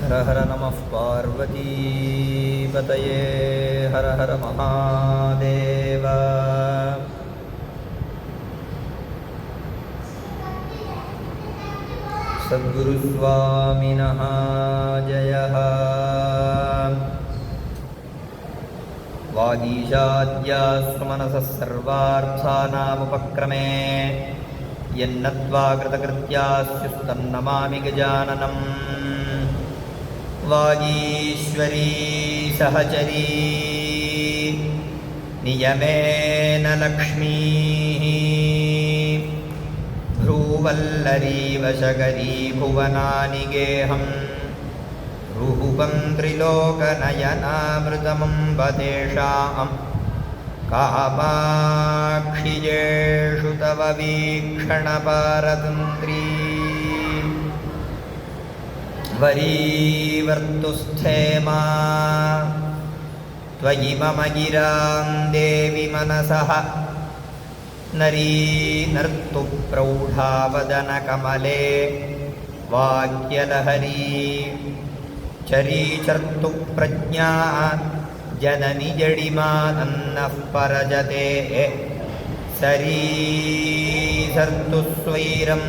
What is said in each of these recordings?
हर हर नमः पार्वतीपतये हर हर महादेव। सद्गुरुस्वामिनः जयः। वागीशाद्यास्मनसः सर्वार्थानामुपक्रमे यन्नत्वा कृतकृत्यास्युस्तन्नमामि गजाननम्। वागीश्वरी सहचरी नियमेन लक्ष्मीः भ्रूवल्लरी वशकरी भुवनानि गेहम् रूपं त्रिलोकनयनामृतमम्ब तेषाम् कामाक्षिजेषु तव वीक्षणपारतन्त्री वरीवर्तुस्थेमा त्वयि मम गिरां देवि मनसः नरी नर्तु प्रौढावदनकमले वाक्यलहरी चरीचर्तु प्रज्ञा जननि जडिमानन्नः परजते सरीसर्तु स्वैरं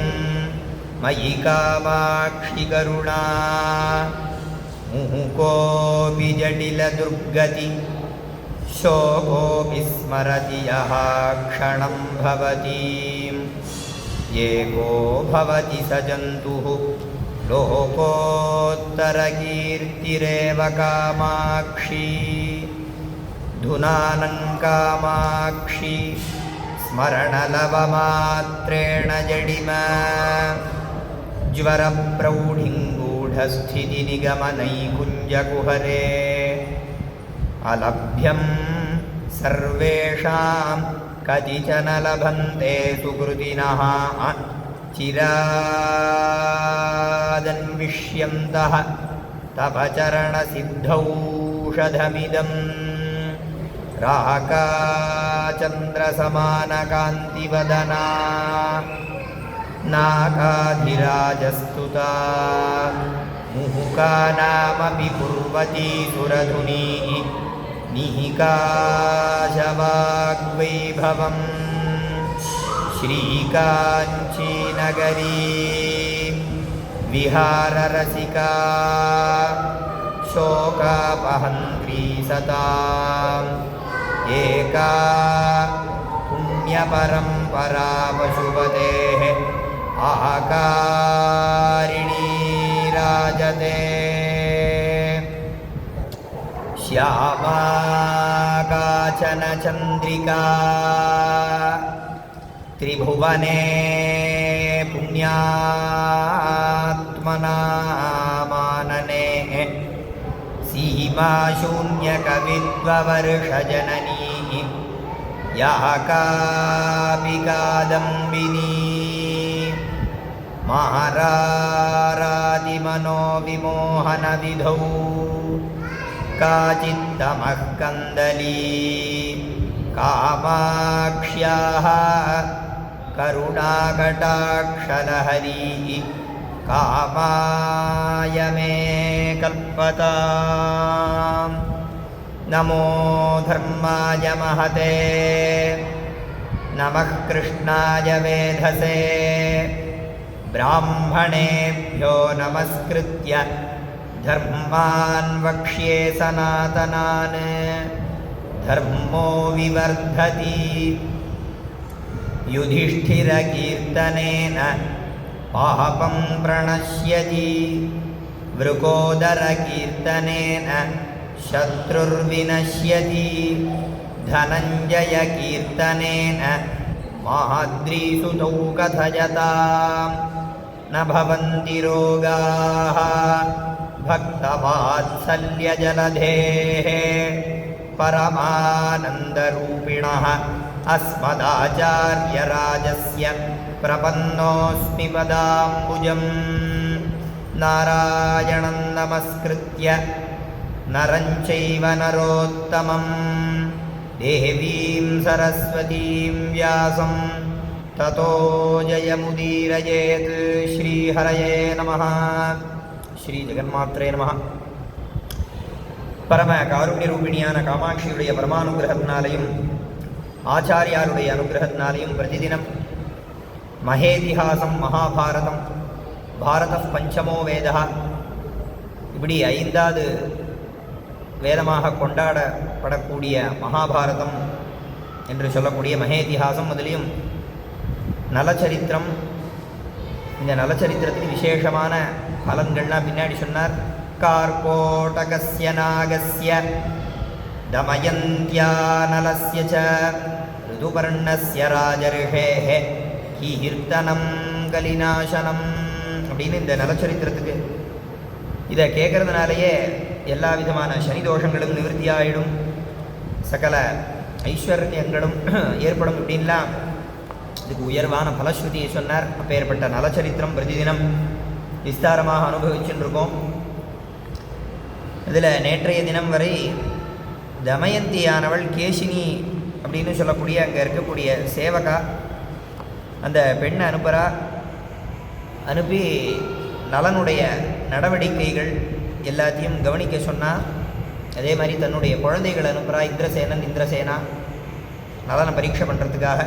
मयि कामाक्षि करुणा मुहुकोऽपि जटिलदुर्गति शोकोऽपि स्मरति यः क्षणं भवतीं एको भवति स जन्तुः लोकोत्तरकीर्तिरेव कामाक्षी धुनानं कामाक्षी स्मरणलवमात्रेण जडिमा ज्वरप्रौढिं गूढस्थितिनिगमनैकुञ्जकुहरे अलभ्यं सर्वेषां कतिचन लभन्ते सुकृतिनः चिरादन्विष्यन्तः तव चरणसिद्धौषधमिदं राकाचन्द्रसमानकान्तिवदना नाकाधिराजस्तुता मुहुकानामपि कुर्वती सुरधुनीः निहिकाशवाग्वैभवम् श्रीकाञ्चीनगरी विहाररसिका शोकापहन्त्री सताम् एका पुण्यपरम्परा पशुपतेः आकारिणी राजते श्यामा काचन चन्द्रिका त्रिभुवने पुण्यात्मना मानने सीमाशून्यकविद्ववर्षजननी या कापि कादम्बिनी मारारादिमनोविमोहनविधौ काचित्तमः कन्दली कामाक्ष्याः करुणाकटाक्षलहरी कामाय मे कल्पताम्। नमो धर्माय महते नमः कृष्णाय वेधसे ब्राह्मणेभ्यो नमस्कृत्य धर्मान् वक्ष्ये सनातनान् धर्मो विवर्धति युधिष्ठिरकीर्तनेन पापं प्रणश्यति वृकोदरकीर्तनेन शत्रुर्विनश्यति धनञ्जयकीर्तनेन माद्रीसुतौ कथयतां न भवन्ति रोगाः भक्तवात्सल्यजलधेः परमानन्दरूपिणः अस्मदाचार्यराजस्य प्रपन्नोऽस्मि पदाम्बुजं नारायणं नमस्कृत्य नरं चैव नरोत्तमं देवीं सरस्वतीं व्यासं ततो जयमुदीरयेत्। श्रीहरये नमः। ஸ்ரீ ஜெகன்மாத்ரே நமஹ. பரம காருண்ய ரூபிணியான காமாட்சியுடைய பரமானுகிரகத்தினாலையும் ஆச்சாரியாருடைய அனுகிரகத்தினாலையும் பிரதிதினம் மகேதிஹாசம், மகாபாரதம், பாரத பஞ்சமோ வேதா, இப்படி 5வது வேதமாக கொண்டாடப்படக்கூடிய மகாபாரதம் என்று சொல்லக்கூடிய மகேதிஹாசம் முதலியும் நலச்சரித்திரம். இந்த நலச்சரித்திரத்துக்கு விசேஷமான பலன்கள்லாம் பின்னாடி சொன்னார். கார்கோடகஸ்ய நாகஸ்ய தமயந்த்யா நலஸ்ய ச ருதுபர்ணஸ்ய ராஜர்ஷேஹ கீர்த்தனம் கலிநாசனம் அப்படின்னு இந்த நலச்சரித்திரத்துக்கு இதை கேட்கறதுனாலேயே எல்லா விதமான சனி தோஷங்களும் நிவர்த்தியாயிடும், சகல ஐஸ்வர்யங்களும் ஏற்படும் அப்படின்லாம் இதுக்கு உயர்வான பலஸ்ருதியை சொன்னார். அப்பேற்பட்ட நலச்சரித்திரம் பிரதிதினம் விஸ்தாரமாக அனுபவிச்சுட்டு இருக்கோம். இதில் நேற்றைய தினம் வரை தமயந்தியானவள் கேசினி அப்படின்னு சொல்லக்கூடிய அங்கே இருக்கக்கூடிய சேவகா அந்த பெண்ணை அனுப்பி நலனுடைய நடவடிக்கைகள் எல்லாத்தையும் கவனிக்க சொன்னால், அதே மாதிரி தன்னுடைய குழந்தைகள் அனுப்புகிறா. இந்திரசேனா நலனை பரீட்சை பண்ணுறதுக்காக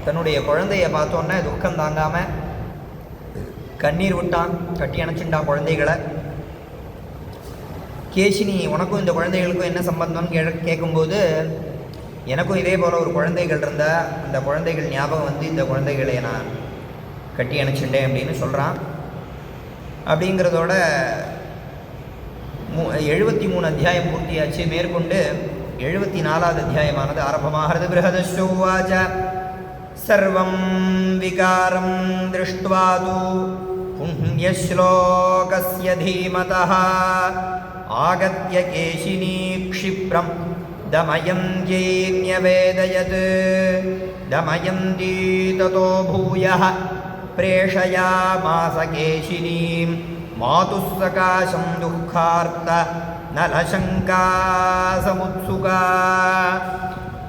தன்னுடைய குழந்தைய பார்த்தோன்னே துக்கம் தாங்காமல் கண்ணீர் விட்டான், கட்டி அணைச்சுட்டான் குழந்தைகளை. கேசினி, உனக்கும் இந்த குழந்தைகளுக்கும் என்ன சம்பந்தம்னு கேட்கும்போது, எனக்கும் இதே போல் ஒரு குழந்தைகள் இருந்தால் அந்த குழந்தைகள் ஞாபகம் வந்து இந்த குழந்தைகளை நான் கட்டி அணைச்சிட்டேன் அப்படின்னு சொல்கிறான். அப்படிங்கிறதோட 73 அத்தியாயம் பூர்த்தியாச்சு. மேற்கொண்டு 74வது அத்தியாயமானது ஆரம்பமாகிறது. பிருஹதஸ்யோவாச சர்வம் விகாரம் திருஷ்ட்வா து புண்ணியஸ்லோகஸ்ய தீமதः ஆகத்ய கேசினீ க்ஷிப்ரம் தமயந்த்யை ன்யவேதயத் தமயந்தி ததோ பூயः பிரேஷயாமாஸ கேசினீம் மாதுः சகாசம் துக்கார்த்த நலசங்கா சமுத்சுகா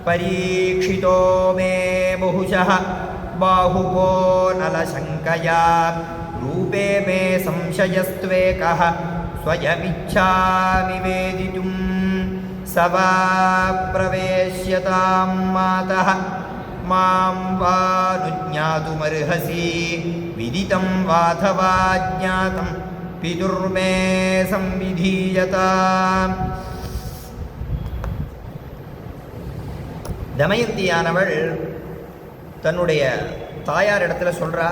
பரீக்ஷிதோ மே முஹுஷः பாஹுகோ நலசங்கயா ரூபே மே சம்சயஸ்த்வேகः ஸ்வயமிச்சாமி வேதிதும் சவா பிரவேஷ்யதாம் மாதः மாம் வானுஜ்ஞாதுமர்ஹசி விதிதம் வாதவா ஜ்ஞாதம் பிதுர்மே சம்விதீயதாம். தமயந்தியானவள் தன்னுடைய தாயார் இடத்துல சொல்கிறா.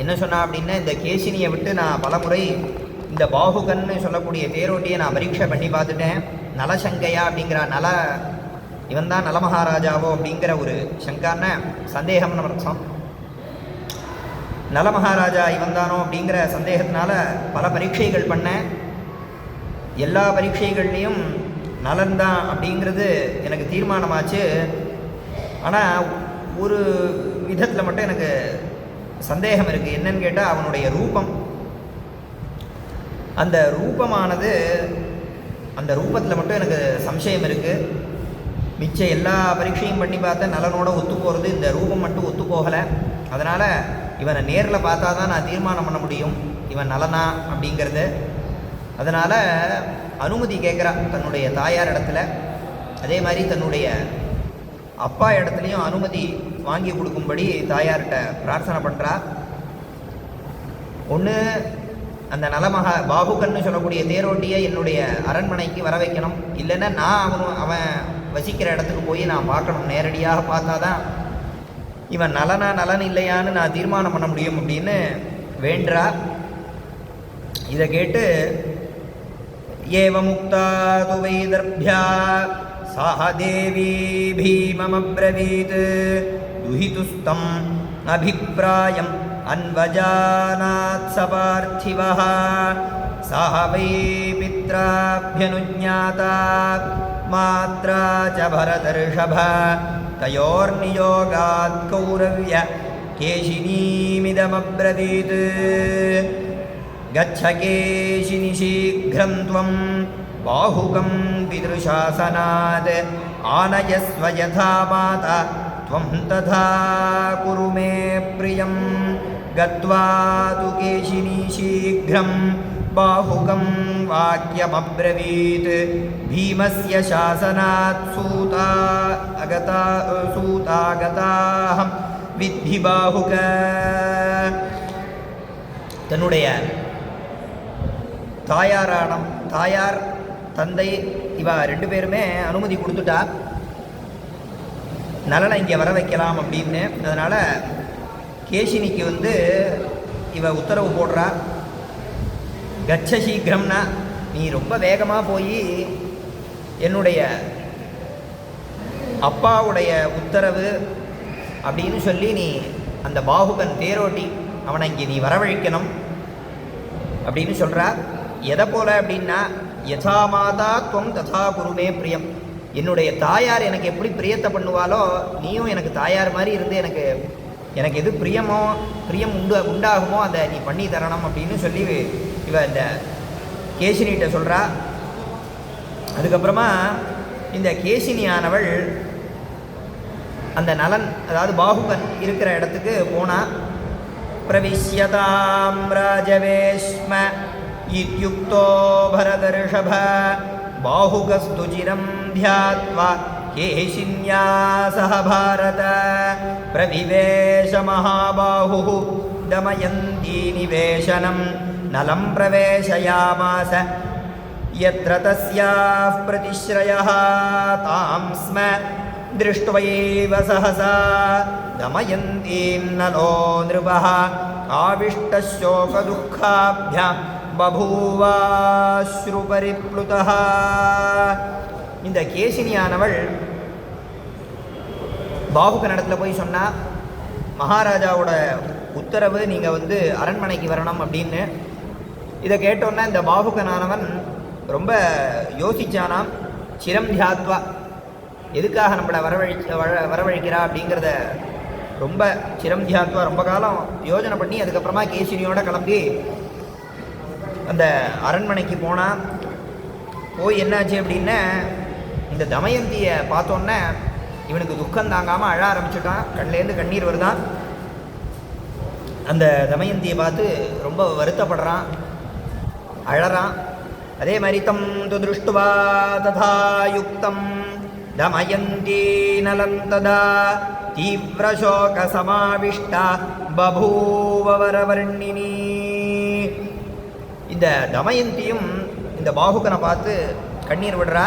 என்ன சொன்னா அப்படின்னா, இந்த கேசினியை விட்டு நான் பலமுறை இந்த பாகுகன்னு சொல்லக்கூடிய தேரோட்டியை நான் பரீட்சை பண்ணி பார்த்துட்டேன். நலசங்கையா அப்படிங்கிற இவன் தான் நலமகாராஜாவோ அப்படிங்கிற ஒரு சங்கான சந்தேகம்னு அர்த்தம். நலமகாராஜா இவன் தானோ அப்படிங்கிற சந்தேகத்தினால பல பரீட்சைகள் பண்ணேன். எல்லா பரீட்சைகள்லேயும் நலன்தான் அப்படிங்கிறது எனக்கு தீர்மானமாச்சு. ஆனால் ஒரு விதத்தில் மட்டும் எனக்கு சந்தேகம் இருக்குது. என்னன்னு கேட்டால், அவனுடைய ரூபம், அந்த ரூபமானது, அந்த ரூபத்தில் மட்டும் எனக்கு சம்சயம் இருக்குது. மிச்ச எல்லா பரீட்சையும் பண்ணி பார்த்தா நலனோட ஒத்து போகிறது, இந்த ரூபம் மட்டும் ஒத்து போகலை. அதனால் இவனை நேரில் பார்த்தா தான் நான் தீர்மானம் பண்ண முடியும் இவன் நலனா அப்படிங்கிறது. அதனால் அனுமதி கேட்குறா தன்னுடைய தாயார் இடத்துல. அதே மாதிரி தன்னுடைய அப்பா இடத்துலையும் அனுமதி வாங்கி கொடுக்கும்படி தாயார்கிட்ட பிரார்த்தனை பண்ணுறா. ஒன்று, அந்த பாகுகன்னு சொல்லக்கூடிய தேரோட்டியை என்னுடைய அரண்மனைக்கு வர வைக்கணும். இல்லைன்னா நான் அவன் வசிக்கிற இடத்துக்கு போய் நான் பார்க்கணும். நேரடியாக பார்த்தா தான் இவன் நலன் இல்லையான்னு நான் தீர்மானம் பண்ண முடியும் அப்படின்னு வேண்டா. இதை கேட்டு ஏவமுக்தா து வைதர்பியா சாஹ தேவி பீமமப்ரவீத் துஹிதுஸ்தம் அபிப்ராயம் அன்வஜானாத் சபார்த்திவஹ சாஹ வை பித்ராப்யனுஜ்ஞாதா மாத்ரா ச பரதர்ஷப தயோர்நியோகாத் கௌரவ்ய கேசினீமிதமப்ரவீத் கச்ச கேசினி சீக்ரம் த்வம் பாஹுகம் பித்ருசாசனாத் ஆனயஸ்வ யதா மாதா த்வம் ததா குரு மே ப்ரியம் गत्वा तु केशिनी शीघ्रं बाहुकं वाक्यमब्रवीत् भीमस्य शासनात् सूतागताहं विद्धि बाहुक தன்னுடைய தாயார் தந்தை இவ ரெண்டு பேருமே அனுமதி கொடுத்துட்டா நலனை இங்கே வர வைக்கலாம் அப்படின்னு. அதனால் கேசினிக்கு இவ உத்தரவு போடுறா, கச்ச சீக்கிரம்னா நீ ரொம்ப வேகமாக போய் என்னுடைய அப்பாவுடைய உத்தரவு அப்படின்னு சொல்லி நீ அந்த பாகுகன் தேரோட்டி அவனை இங்கே நீ வரவழைக்கணும் அப்படின்னு சொல்கிறா. எதை போல அப்படின்னா, யதா மாதா துவம் ததா குருமே பிரியம். என்னுடைய தாயார் எனக்கு எப்படி பிரியத்தை பண்ணுவாளோ நீயும் எனக்கு தாயார் மாதிரி இருந்து எனக்கு எது பிரியம் உண்டாகுமோ அதை நீ பண்ணி தரணும் அப்படின்னு சொல்லி இவ இந்த கேசினிகிட்ட சொல்கிறா. அதுக்கப்புறமா இந்த கேசினியானவள் அந்த நலன் அதாவது பாகுகன் இருக்கிற இடத்துக்கு போனால், பிரவிஷ்யதாம் ராஜவேஷ்ம இத்யுக்தோ பரதர்ஷப பாஹுகஸ்து சிரம் த்யாத்வா கேசின்யா சஹ பாரத பிரவிவேஷ மகாபாஹுः தமயந்தி நிவேஷனம் நலம் பிரவேஷயாமாஸ யத்ர தஸ்யாः பிரதிஸ்ரயः தாம் ஸ்ம दृष्ट्वैव सहसा दमयन्तीं नलो नृपः आविष्टशोकदुःखाभ्यां बभूवाश्रुपरिप्लुतः. இந்த கேசினியானவள் பாகுகனிடத்தில் போய் சொன்னா, மகாராஜாவோட உத்தரவு நீங்கள் அரண்மனைக்கு வரணும் அப்படின்னு. இதை கேட்டோன்னா இந்த பாகுகனானவன் ரொம்ப யோசிச்சானாம். சிரம் தியாத்வா, எதுக்காக நம்மளை வரவழைக்கிறா அப்படிங்கிறத ரொம்ப சிரம் தியாத்வா ரொம்ப காலம் யோஜனை பண்ணி அதுக்கப்புறமா கேசினியோட கிளம்பி அந்த அரண்மனைக்கு போனால், போய் என்னாச்சு அப்படின்னா இந்த தமயந்தியை பார்த்தோன்னே இவனுக்கு துக்கம் தாங்காமல் அழ ஆரம்பிச்சுட்டான். கண்லேருந்து கண்ணீர் வருதான். அந்த தமயந்தியை பார்த்து ரொம்ப வருத்தப்படுறான், அழறான். அதே மாதிரி தம் துருஷ்டுவா ததா யுக்தம் தமயந்தி நலந்ததா தீவிரசோக சமாவிஷ்டா பபூவ வரவர்ணினி. இந்த தமயந்தியும் இந்த பாகுகனை பார்த்து கண்ணீர் விடுறா.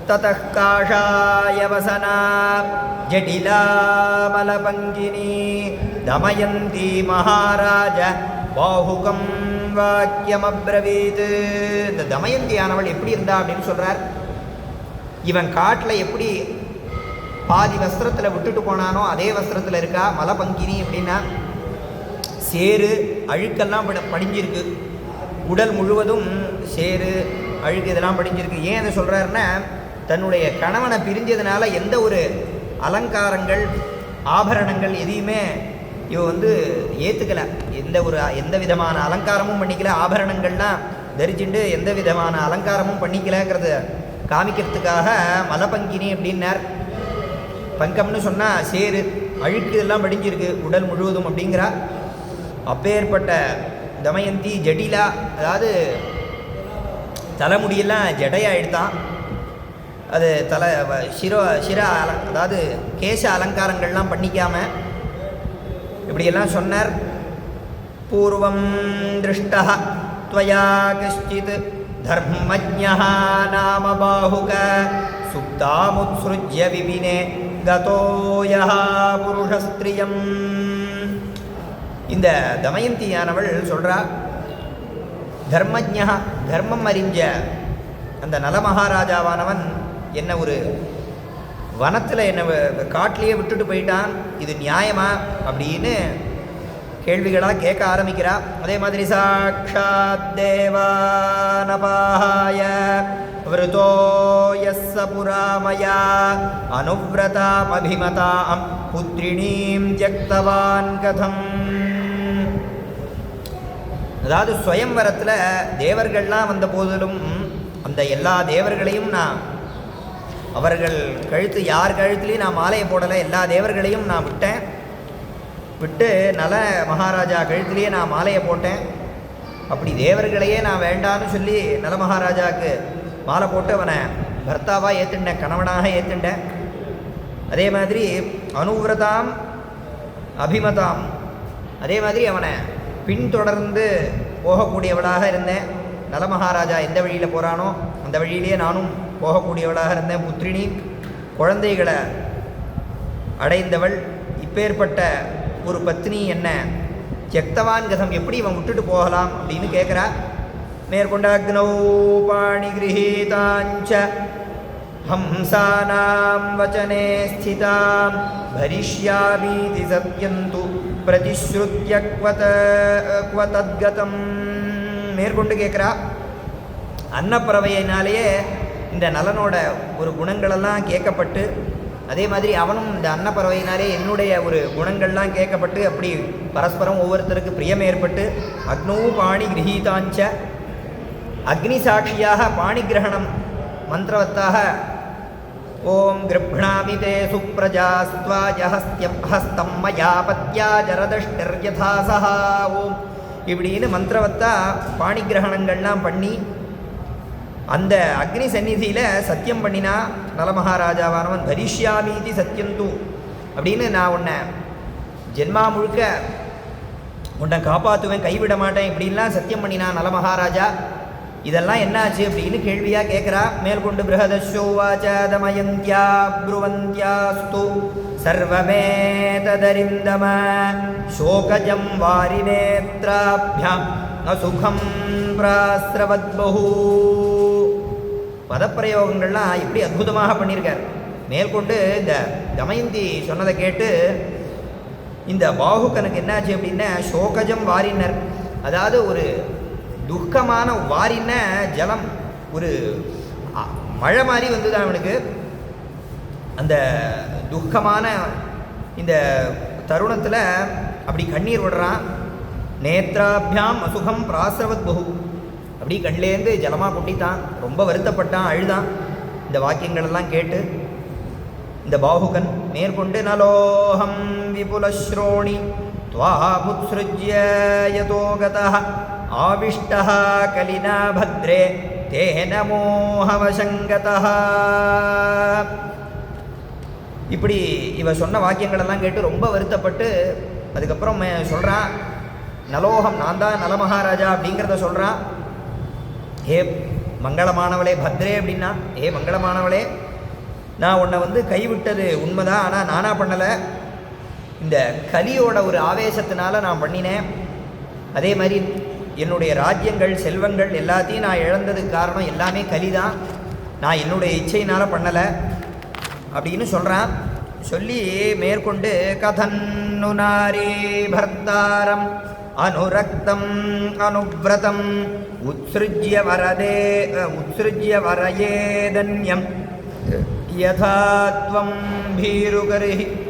ததः காஷாயவசனா ஜடிலா மலபங்கினி தமயந்தி மகாராஜ பாகுகம் வாக்கியமப்ரவீத். இந்த தமயந்தியானவள் எப்படி இருந்தா அப்படின்னு சொல்றார். இவன் காட்டில் எப்படி பாதி வஸ்திரத்தில் விட்டுட்டு போனானோ அதே வஸ்திரத்தில் இருக்கா. மலபங்கினி அப்படின்னா சேரு அழுக்கெல்லாம் படிஞ்சிருக்கு. உடல் முழுவதும் சேரு அழுக்கு இதெல்லாம் படிஞ்சிருக்கு. ஏன் அதை சொல்கிறாருன்னா, தன்னுடைய கணவனை பிரிஞ்சதுனால எந்த ஒரு அலங்காரங்கள் ஆபரணங்கள் எதையுமே இவ ஏற்றுக்கலை. எந்த விதமான அலங்காரமும் பண்ணிக்கல. ஆபரணங்கள்லாம் தரிச்சுட்டு எந்த விதமான அலங்காரமும் பண்ணிக்கலங்கிறத காமிக்கிறதுக்காக மலபங்கினி அப்படின்னார். பங்கம்னு சொன்னால் சேரு அழுக்கு இதெல்லாம் படிஞ்சிருக்கு உடல் முழுவதும் அப்படிங்கிறா. அப்பேற்பட்ட தமயந்தி ஜடிலா, அதாவது தலைமுடியெல்லாம் ஜடையாக எடுத்தான். அது சிர அதாவது கேச அலங்காரங்கள்லாம் பண்ணிக்காமல் இப்படியெல்லாம் சொன்னார். பூர்வம் திருஷ்டா த்வயா கஷ்டித் தர்மஜ்ஞः நாம பாஹுக சுப்தாமுத்ஸ்ருஜ்ய விபினே கதோ யஹ புருஷஸ்த்ரியம். இந்த தமயந்தியானவள் சொல்கிறா, தர்மஜ்ஞா தர்மம் அறிஞ்ச அந்த நல மகாராஜாவானவன் என்ன ஒரு வனத்தில் என்ன காட்டிலேயே விட்டுட்டு போயிட்டான், இது நியாயமா அப்படின்னு கேள்விகளாக கேட்க ஆரம்பிக்கிறா. அதே மாதிரி சாட்சாத் தேவானபாய விருதோ யஸ்ஸ புராமயா அனுவ்ரதாம் அபிமதாம் புத்ரிணீம் ஜக்தவான் கதம். அதாவது ஸ்வயம்வரத்தில் தேவர்கள்லாம் வந்த போதிலும் அந்த எல்லா தேவர்களையும் நான் அவர்கள் யார் கழுத்துலேயும் நான் மாலையை போடலை. எல்லா தேவர்களையும் நான் விட்டு நல மகாராஜா கழுத்திலேயே நான் மாலையை போட்டேன். அப்படி தேவர்களையே நான் வேண்டான்னு சொல்லி நல மகாராஜாவுக்கு மாலை போட்டு அவனை பர்த்தாவாக ஏற்றுண்டேன், கணவனாக ஏற்றுண்டேன். அதே மாதிரி அனுவிரதாம் அபிமதாம், அதே மாதிரி அவனை பின்தொடர்ந்து போகக்கூடியவளாக இருந்தேன். நல மகாராஜா எந்த வழியில் போகிறானோ அந்த வழியிலேயே நானும் போகக்கூடியவளாக இருந்தேன். புத்திரினி, குழந்தைகளை அடைந்தவள். இப்பேற்பட்ட ஒரு பத்னி என்ன தியக்தவான் கதம், எப்படி இவன் விட்டுட்டு போகலாம் அப்படின்னு கேட்குறா. மேற்கொண்ட அக்னௌ பாணி கிரஹீதாஞ்ச ஹம்சானாம் வச்சனே ஸ்திதாம் பரிஷ்யாமீதி சத்யந்து பிரதிஸ்ருத்ய க்வதத்கதம். மேற்கொண்டு கேட்குறா. அன்னப்பறவையினாலேயே இந்த நலனோட ஒரு குணங்களெல்லாம் கேட்கப்பட்டு, அதே மாதிரி அவனும் இந்த அன்னப்பறவையினாலே என்னுடைய ஒரு குணங்கள்லாம் கேட்கப்பட்டு, அப்படி பரஸ்பரம் ஒவ்வொருத்தருக்கு பிரியம் ஏற்பட்டு அக்னோ பாணி கிரஹீதாஞ்ச, அக்னி சாட்சியாக பாணி கிரகணம் மந்திரவத்தாக ஓம் கிருப்ணாமி தே சுப்ரஜாஸ்த்வாஜஹஸ்தியம் மயா பத்யா ஜரதஷ்டிர்யதாசஹா ஓம் இப்படின்னு மந்திரவத்தா பாணி கிரகணங்கள்லாம் பண்ணி அந்த அக்னி சந்நிதியில் சத்தியம் பண்ணினா நலமகாராஜாவானவன். தரிஷ்யாமீதி சத்தியந்து அப்படின்னு, நான் உன்னை ஜென்மா முழுக்க உன்னை காப்பாற்றுவேன், கைவிட மாட்டேன் இப்படின்லாம் சத்தியம் பண்ணினா நலமகாராஜா. இதெல்லாம் என்னாச்சு அப்படின்னு கேள்வியாக கேட்குறா. மேற்கொண்டு பிருஹதஸ்யோவாச்ச தமயந்தியா ப்ருவந்தியாஸ்து சர்வமேததரிந்தம சோகஜம் வாரிநேத்ராப்யாம் அசுகம் பிராஸ்ரவத்பஹு. பதப்பிரயோகங்கள்லாம் எப்படி அற்புதமாக பண்ணியிருக்கார். மேற்கொண்டு இந்த தமயந்தி சொன்னதை கேட்டு இந்த பாகுகனுக்கு என்னாச்சு அப்படின்னா, சோகஜம் வாரினர், அதாவது ஒரு துக்கமான வாரின ஜலம், ஒரு மழை மாதிரி வந்துதான் அவனுக்கு. அந்த துக்கமான இந்த தருணத்தில் அப்படி கண்ணீர் விடுறான். நேத்ராபியாம் அசுகம் பிராசவத் பகு, அப்படி கண்லேருந்து ஜலமாக கொட்டித்தான், ரொம்ப வருத்தப்பட்டான், அழுதான். இந்த வாக்கியங்களெல்லாம் கேட்டு இந்த பாகுகன் மேற்கொண்டு நலோகம் விபுலஸ்ரோணி த்வாபுத்ஸ்ருஜ்ய யதோகதः ஆவிஷ்டः கலினா பத்ரே தேன மோஹவசங்கதः. இப்படி இவ சொன்ன வாக்கியங்களெல்லாம் கேட்டு ரொம்ப வருத்தப்பட்டு அதுக்கப்புறம் சொல்கிறான், நலோகம் நான் தான் நலமகாராஜா அப்படிங்கிறத சொல்கிறான். ஏ மங்களமானவளே பத்ரே அப்படின்னா, ஏ மங்களமானவளே, நான் உன்னை கைவிட்டது உண்மைதான், ஆனால் நானாக பண்ணலை, இந்த கலியோட ஒரு ஆவேசத்தினால நான் பண்ணினேன். அதே மாதிரி என்னுடைய ராஜ்யங்கள் செல்வங்கள் எல்லாத்தையும் நான் இழந்ததுக்கு காரணம் எல்லாமே கலி தான், நான் என்னுடைய இச்சையினால் பண்ணலை அப்படின்னு சொல்கிறான். சொல்லி மேற்கொண்டு கதன்னு நாரீ பர்த்தாரம் அனுரக்தம் அனுவ்ரதம் உத்ஸ்ருஜ்ய வரயேதன்யம் யதாத்வம் பீரு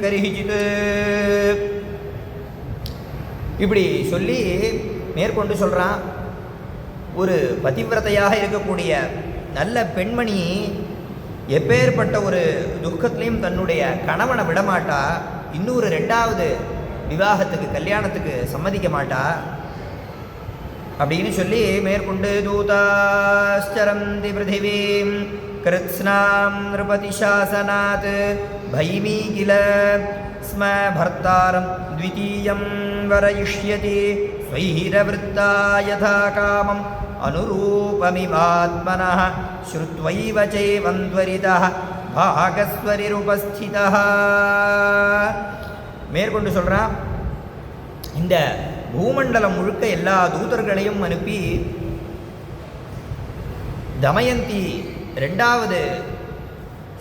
கரிஹிஜித். இப்படி சொல்லி மேற்கொண்டு சொல்கிறான், ஒரு பதிவிரதையாக இருக்கக்கூடிய நல்ல பெண்மணி எப்பேற்பட்ட ஒரு துக்கத்திலையும் தன்னுடைய கணவனை விடமாட்டா, இன்னொரு ரெண்டாவது விவாகத்துக்கு கல்யாணத்துக்கு சம்மதிக்க மாட்டா அப்படின்னு சொல்லி மேற்கொண்டு தூதாச்சரந்தி பிருத்திவீம் கிருத்ஸ்னாம் நிருபதி சாசனாத் பைமீ கில ஸ்ம பர்த்தாரம் த்விதீயம் வரயிஷ்யதி ஸ்வைரவிருத்தா யதா காமம் அனுரூபமிவாத்மனः ஸ்ருத்வைவ சைவந்த்வரிதः பாகஸ்வரிருபஸ்திதः. மேற்கொண்டு சொல்கிறான், இந்த பூமண்டலம் முழுக்க எல்லா தூதர்களையும் அனுப்பி தமயந்தி ரெண்டாவது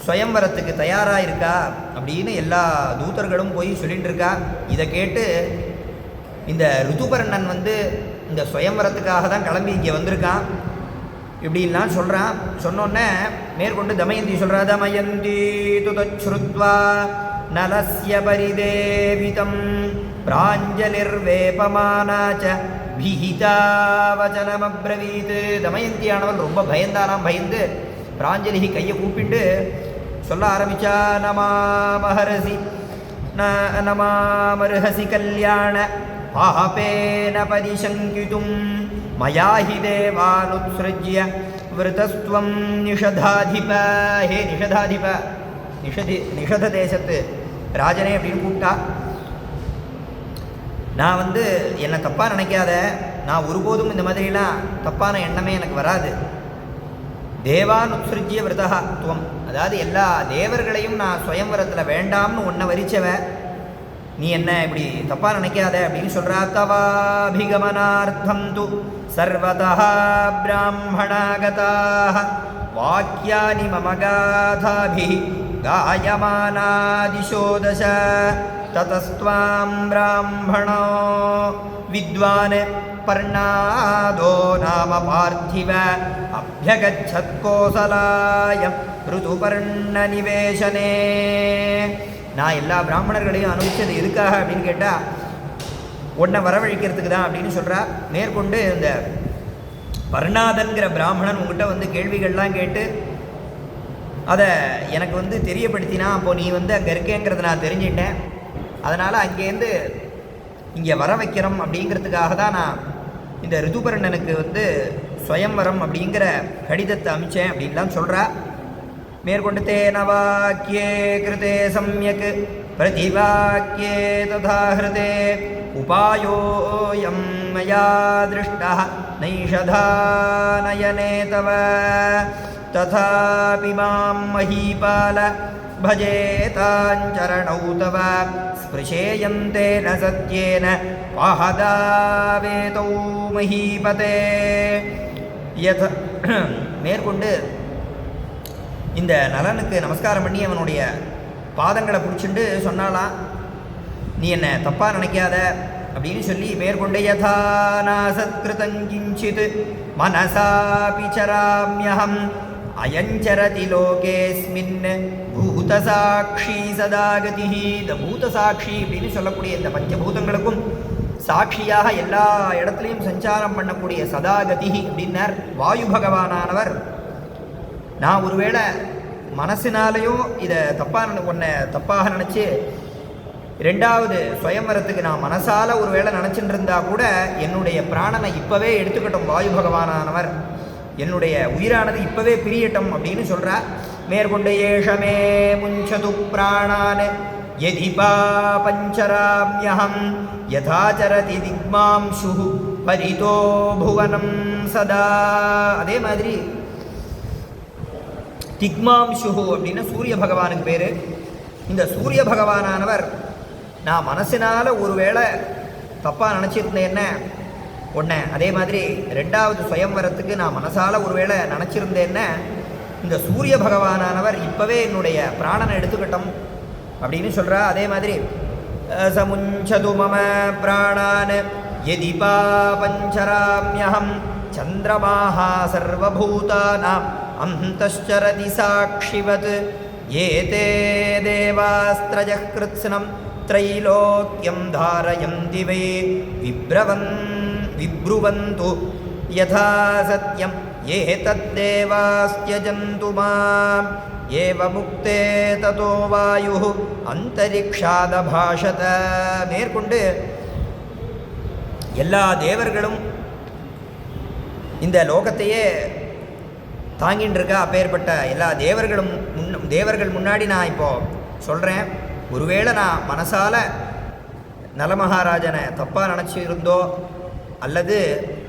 ஸ்வயம்வரத்துக்கு தயாராக இருக்கா அப்படின்னு எல்லா தூதர்களும் போய் சொல்லிட்டு இருக்கா. இதை கேட்டு இந்த ருதுபர்ணன் இந்த ஸ்வயம்வரத்துக்காக தான் கிளம்பி இங்கே வந்திருக்கான் இப்படின்லாம் சொல்கிறான். சொன்னோன்னே மேற்கொண்டு தமயந்தி சொல்கிறா, தமயந்தி துதச்ருத்வா நலஸ்ய பரிதேவிதம் பிராஞ்சலிர்வேபமானாச்ச பிஹிதா வச்சனமப்ரவீத். தமயந்தியானவள் ரொம்ப பயந்தானாம். பயந்து பிராஞ்சலி கையை கூப்பிட்டு சொல்ல ஆரம்பிச்சா, நமா மஹரசி நமாமர்ஹசி கல்யாண பாபேன பரிசங்கிதும் மயா ஹி தேவானுத்ஸ்ருஜ்ய விருதஸ்துவம் நிஷதாதிப. ஹே நிஷதாதிப, நிஷத தேசத்து ராஜனே அப்படின்னு கூப்பிட்டா. நான் என்னை தப்பாக நினைக்காத, நான் ஒருபோதும் இந்த மாதிரிலாம் தப்பான எண்ணமே எனக்கு வராது. தேவான் உத்ஸ்ருஜ்ய விரதா துவம், அதாவது எல்லா தேவர்களையும் நான் சுயம்வரத்தில் வேண்டாம்னு ஒன்றை வரிச்சவ, நீ என்ன இப்படி தப்பாக நினைக்காத அப்படின்னு சொல்கிறா. தவாபிகமனார்த்தம் து சர்வதா பிராமணாகதாக வாக்கியானி மம காதாபி காயமானாதிசோதச ததஸ்த்வாம் பிராமணோ வித்வான் பர்ணாதோ நாம பார்த்திவ அப்யகச்சத் கோசலாயம் ருதுபர்ண நிவேசனே. நான் எல்லா பிராமணர்களையும் அனுபவிச்சது எதுக்காக அப்படின்னு கேட்டால் உன்னை வரவழைக்கிறதுக்கு தான் அப்படின்னு சொல்கிறா. மேற்கொண்டு இந்த பர்ணாதன்கிற பிராமணன் உங்ககிட்ட கேள்விகள்லாம் கேட்டு அதை எனக்கு தெரியப்படுத்தினா, அப்போது நீ அங்கே இருக்கேங்கிறத நான் தெரிஞ்சிட்டேன். அதனால் அங்கேருந்து இங்கே வர வைக்கிறோம் அப்படிங்கிறதுக்காக தான் நான் இந்த ரிதுபர்ணனுக்கு ஸ்வயம்வரம் அப்படிங்கிற கடிதத்தை அமிச்சேன் அப்படின்லாம் சொல்கிறா. மேற்கொண்டு தேன வாக்கியே கிருதே சம்யக் பிரதிவாக்கியே ததா ஹிருதே உபாயோயம் மயா திருஷ்டः நைஷதானயனே தவ ததாபி மாம் மஹீபால பஜேதாஞ்சரணௌ தவ ஸ்பிருஷேயந்தேன சத்யேன பாஹதாவேதௌ மஹீபதே. மேற்கொண்டு இந்த நலனுக்கு நமஸ்காரம் பண்ணி அவனுடைய பாதங்களை பிடிச்சிட்டு சொன்னாலாம், நீ என்ன தப்பாக நினைக்காத அப்படின்னு சொல்லி மேற்கொண்டு யதா நாசத்கிருதங்கிஞ்சித் மனசாபி சராம்யஹம் அயஞ்சரதி லோகேஸ்மின் பூதசாட்சி சதாகதி. இந்த பூதசாட்சி அப்படின்னு சொல்லக்கூடிய இந்த பஞ்சபூதங்களுக்கும் சாட்சியாக எல்லா இடத்துலையும் சஞ்சாரம் பண்ணக்கூடிய சதாகதி அப்படின்னார் வாயு பகவானானவர். நான் ஒருவேளை மனசினாலேயோ இதை உன்னை தப்பாக நினச்சி ரெண்டாவது சுயம்வரத்துக்கு நான் மனசால் ஒருவேளை நினச்சிட்டு இருந்தா கூட என்னுடைய பிராணனை இப்போவே எடுத்துக்கட்டும் வாயு பகவானானவர், என்னுடைய உயிரானது இப்போவே பிரியட்டும் அப்படின்னு சொல்கிறா. மேற்கொண்டு ஏஷமே முஞ்சது பிராணான் யதிபா பஞ்சராம்யஹம் யதாச்சரதி திக்மாம்சு பரிதோ புவனம் சதா. அதே மாதிரி திக்மாம்சு அப்படின்னு சூரிய பகவானுக்கு பேர். இந்த சூரிய பகவானானவர் நான் மனசினால் ஒருவேளை தப்பாக நினச்சிருந்தேன்னா ஒன்று, அதே மாதிரி ரெண்டாவது சுயம்வரத்துக்கு நான் மனசால் ஒருவேளை நினச்சிருந்தேன்னா இந்த சூரிய பகவானானவர் இப்போவே என்னுடைய பிராணனை எடுத்துக்கிட்டோம் அப்படின்னு சொல்கிறா. அதே மாதிரி சமுஞ்சது மம பிராணான் யதிபா பஞ்சராம்யஹம் சந்திரமாஹ சர்வபூதானாம் அந்தश्चरति சாட்சிவத் ஏதே தேவாஸ்த்ரஜः கிருத்ஸ்னம் த்ரைலோக்யம் தாரயந்தி வை விப்ருவந்து யதா சத்யம் ஏதத்தேவாஸ்த்யஜந்து மாம் ஏவ முக்தே ததோ வாயுः அந்தரிக்ஷாதபாஷத. மேற்கொண்டு எல்லா தேவர்களும் இந்த லோகத்தையே தாங்கின்னு இருக்கா. அப்பேற்பட்ட எல்லா தேவர்கள் முன்னாடி நான் இப்போது சொல்கிறேன், ஒருவேளை நான் மனசால் நலமகாராஜனை தப்பாக நினச்சிருந்தோ அல்லது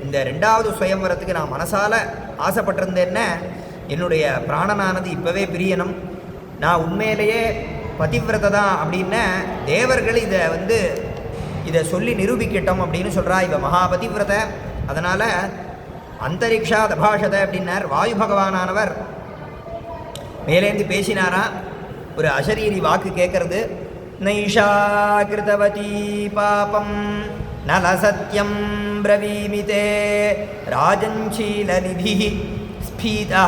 இந்த ரெண்டாவது சுயம்வரத்துக்கு நான் மனசால் ஆசைப்பட்டிருந்தேன்னா என்னுடைய பிராணனானது இப்போவே பிரியணும். நான் உண்மையிலேயே பதிவிரதை தான் அப்படின்னு தேவர்கள் இதை சொல்லி நிரூபிக்கட்டும் அப்படின்னு சொல்கிறா. இவ மகாபதிவிரதை, அதனால் அந்தரிக்ஷா தபாஷத அப்படின்னார். வாயு பகவானானவர் மேலேந்து பேசினாரா. ஒரு அசரீரி வாக்கு கேட்கறது. நைஷா கிருதவதி பாபம் நலசத்யம் பிரவீமிதே ராஜஞ்சீல நிதி ஸ்பீதா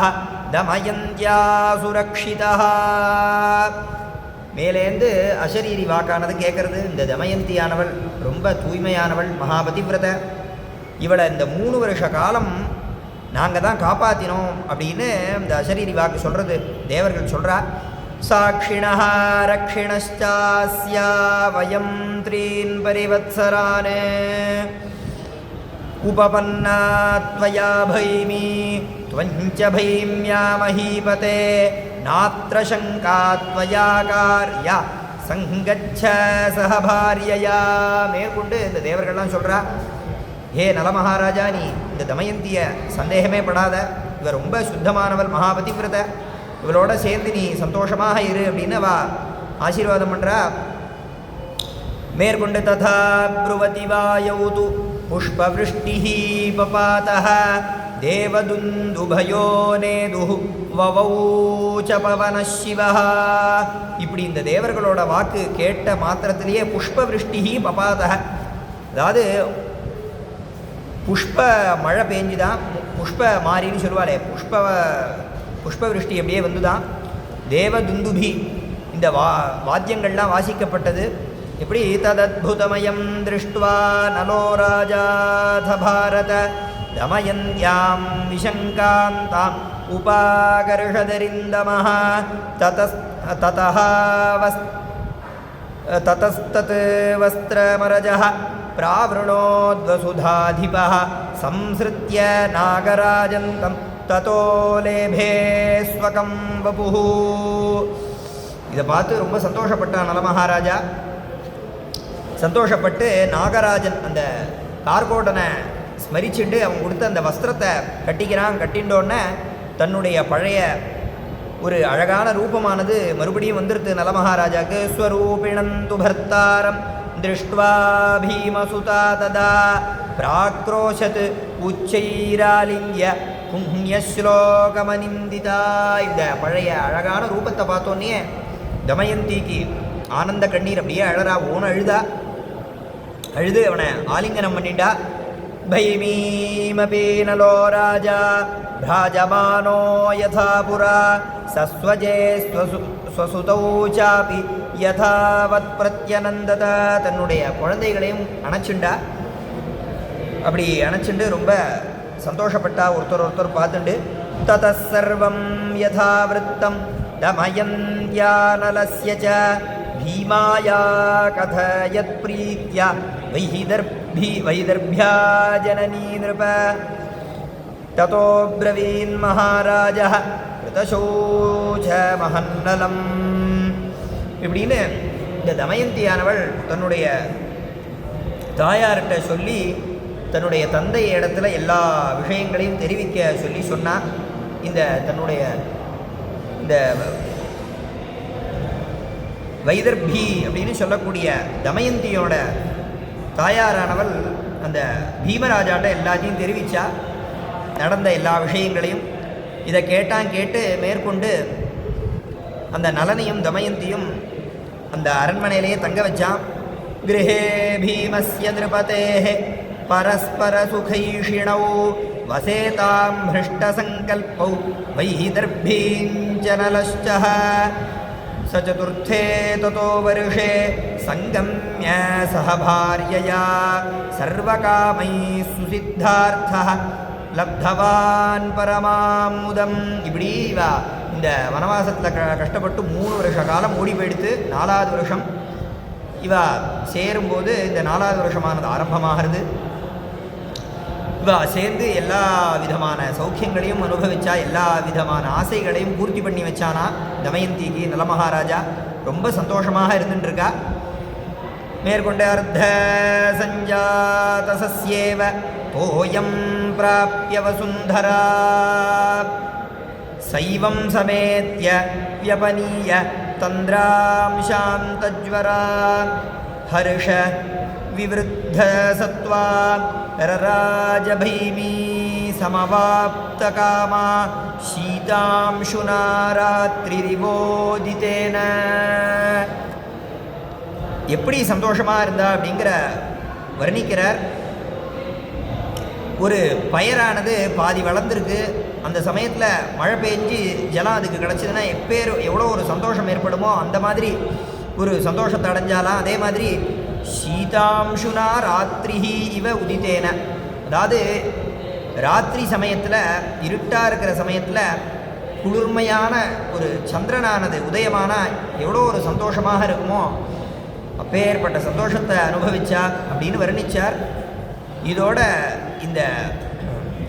தமயந்தியா சுரக்ஷிதா. மேலேந்து அசரீரி வாக்கானது கேட்கறது. இந்த தமயந்தியானவள் ரொம்ப தூய்மையானவள், மகாபதிவிரத. இவளை இந்த 3 வருஷ காலம் நாங்கள் தான் காப்பாற்றினோம் அப்படின்னு இந்த அசரீரி வாக்கு சொல்கிறது. தேவர்கள் சொல்கிறா. சாக்ஷிணः ரக்ஷிணश्चास्या वयं त्रीन् परिवत्सरान् उपपन्ना त्वया भैमी त्वञ्च भैम्या महीपते नात्र शङ्का त्वया कार्य சங்கச்ச சஹபாரியயா. மேற்கொண்டு இந்த தேவர்கள்லாம் சொல்கிறா, ஹே நல மகாராஜா, நீ இந்த தமயந்திய சந்தேகமே படாத, இவர் ரொம்ப சுத்தமானவள், மகாபதிவிரத, இவளோட சேர்ந்து நீ சந்தோஷமாக இரு அப்படின்னு அவ ஆசீர்வாதம் பண்ணுறா. மேற்கொண்டு ததா ப்ருவதி வாயௌது புஷ்பவிருஷ்டிஹ பபாதஹ தேவதுந்துபயோ நேதுஹு வவௌச்ச பவனः சிவஹ. இப்படி இந்த தேவர்களோட வாக்கு கேட்ட மாத்திரத்திலேயே புஷ்பவிருஷ்டிஹ பபாதஹ, அதாவது புஷ்ப மழை பெஞ்சுதான், புஷ்ப மாறின்னு சொல்லுவாளே, புஷ்பவிருஷ்டி அப்படியே வந்துதான். தேவதுந்துபி, இந்த வாத்தியங்கள்லாம் வாசிக்கப்பட்டது. எப்படி ததத்புதமயம் திருஷ்டுவா நலோ ராஜாத பாரத தமயந்த்யாம் விஷங்காந்தாம் உபாகர்ஷதரிந்தமஹ ததஸ்தத் வஸ்திரமரஜः பிராவృணோத்வசுதாதிபः சம்ஸ்ருத்ய நாகராஜந்தம் ததோ லேபே ஸ்வகம் வபுः. இதை பார்த்து ரொம்ப சந்தோஷப்பட்டான் நல மகாராஜா. சந்தோஷப்பட்டு நாகராஜன் அந்த கார்கோடனை ஸ்மரிச்சுட்டு அவன் கொடுத்த அந்த வஸ்திரத்தை கட்டிக்கிறான். கட்டின்றோடனே தன்னுடைய பழைய ஒரு அழகான ரூபமானது மறுபடியும் வந்துருது நல மகாராஜாக்கு. ஸ்வரூபிணந்து பர்த்தாரம் திருஷ்டுவா பீமசுதா ததா பிராக்ரோஷத் உச்சைராலிங்ய புண்ணியஸ்லோகமனிந்திதா. இந்த பழைய அழகான ரூபத்தை பார்த்தோன்னே தமயந்திக்கு ஆனந்த கண்ணீர் அப்படியே அழறா, ஓன அழுது அவனை ஆலிங்கனம் பண்ணிட்டா. பைமீமபி நலோ ராஜா பிராஜமானோ யதா புரா சஸ்வஜே ஸ்வசுதௌ சாபி யதாவத் பிரத்யனந்தத. தன்னுடைய குழந்தைகளையும் அணைச்சுண்டா. அப்படி அணைச்சுண்டு ரொம்ப சந்தோஷப்பட்டா, ஒருத்தர் பார்த்துண்டு. ததஸ் சர்வம் யதா விருத்தம் தமயந்த்யா நலஸ்ய ச பீமாயா கதயத் ப்ரீத்யா வைதர்பியா ஜனனீ நிருப. ததோ ப்ரவீன் மகாராஜः கிருதசௌச்ச மஹன்னலம். இப்படின்னு இந்த தமயந்தியானவள் தன்னுடைய தாயார்கிட்ட சொல்லி தன்னுடைய தந்தை இடத்துல எல்லா விஷயங்களையும் தெரிவிக்க சொல்லி சொன்னான். இந்த தன்னுடைய இந்த வைதர்பி அப்படின்னு சொல்லக்கூடிய தமயந்தியோட தாயாரானவள் அந்த பீமராஜாட்ட எல்லாத்தையும் தெரிவித்தா, நடந்த எல்லா விஷயங்களையும். இதை கேட்டு மேற்கொண்டு அந்த நலனையும் தமயந்தியும் அந்த அரண்மனையிலேயே தங்க வச்சான். கிரஹே பீமஸ்ய நிருபதேஹ பரஸ்பர சுகைஷிணௌ வசேதாம் ஹ்ருஷ்டசங்கல்பௌ வைதர்பீஞ்ச நலஷ்சஹ. சதுர்த்தே ததோ வருஷே சங்கம்ய சஹபாரியயா சர்வகாமைः சுசித்தார்த்தः லப்தவான் பரமாமுதம். இப்படி இந்த வனவாசத்தில் கஷ்டப்பட்டு 3 வருஷ காலம் ஓடி போயிடுத்து. 4வது வருஷம் இவ சேரும்போது இந்த 4வது வருஷமானது ஆரம்பமாகிறது. இவ சேர்ந்து எல்லா விதமான சௌக்கியங்களையும் அனுபவிச்சா, எல்லா விதமான ஆசைகளையும் பூர்த்தி பண்ணி வச்சானா தமயந்திக்கு நல மகாராஜா. ரொம்ப சந்தோஷமாக இருந்துட்டுருக்கா. மேற்கொண்டு அர்த்த சஞ்சாத சஸ்யேவ தோயம் பிராப்ய வசுந்தரா சைவம் சமேத்ய வியபனீய தந்திராம் சாந்தஜ்வரா ஹர்ஷ விவருத்த சத்வா ரராஜபைமீ சமவாப்த காமா சீதாம்சுனா ராத்திரிரிவோதிதேன. எப்படி சந்தோஷமாக இருந்தா அப்படிங்கிற வர்ணிக்கிறார். ஒரு பயிரானது பாதி வளர்ந்துருக்கு. அந்த சமயத்தில் மழை பெஞ்சு ஜலம் அதுக்கு கிடச்சிதுன்னா எவ்வளோ ஒரு சந்தோஷம் ஏற்படுமோ அந்த மாதிரி ஒரு சந்தோஷத்தை அடைஞ்சாலாம். அதே மாதிரி சீதாம்சுனா ராத்திரிஹி இவ உதித்தேன, அதாவது ராத்திரி சமயத்தில் இருட்டாக இருக்கிற சமயத்தில் குளிர்மையான ஒரு சந்திரனானது உதயமானால் எவ்வளோ ஒரு சந்தோஷமாக இருக்குமோ அப்பேற்பட்ட சந்தோஷத்தை அனுபவிச்சார் அப்படின்னு வர்ணித்தார். இதோட இந்த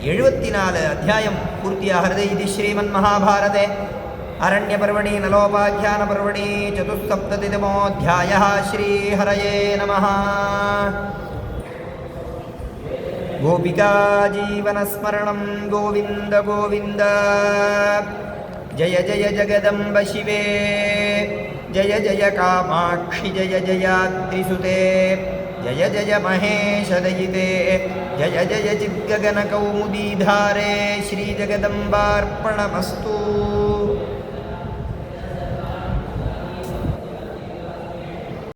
74 அத்தியாயம் பூர்த்தியாகிறது. இது ஸ்ரீமன் மகாபாரதே அரண்ய பர்வணி நலோபாக்கியான பர்வணி சதுஸ்சப்ததிதமோऽध्यायः. ஸ்ரீஹரயே நமः. கோபிகா ஜீவனஸ்மரணம் கோவிந்த கோவிந்த. ஜய ஜய ஜகதம்ப சிவே ஜய ஜய காமாட்சி ஜய ஜயாத்ரிசுதே ஜய ஜய மகேஷதயிதே ஜய ஜய சித்ககனகௌமுதீதாரே. ஸ்ரீஜகதம்பார்ப்பணமஸ்து.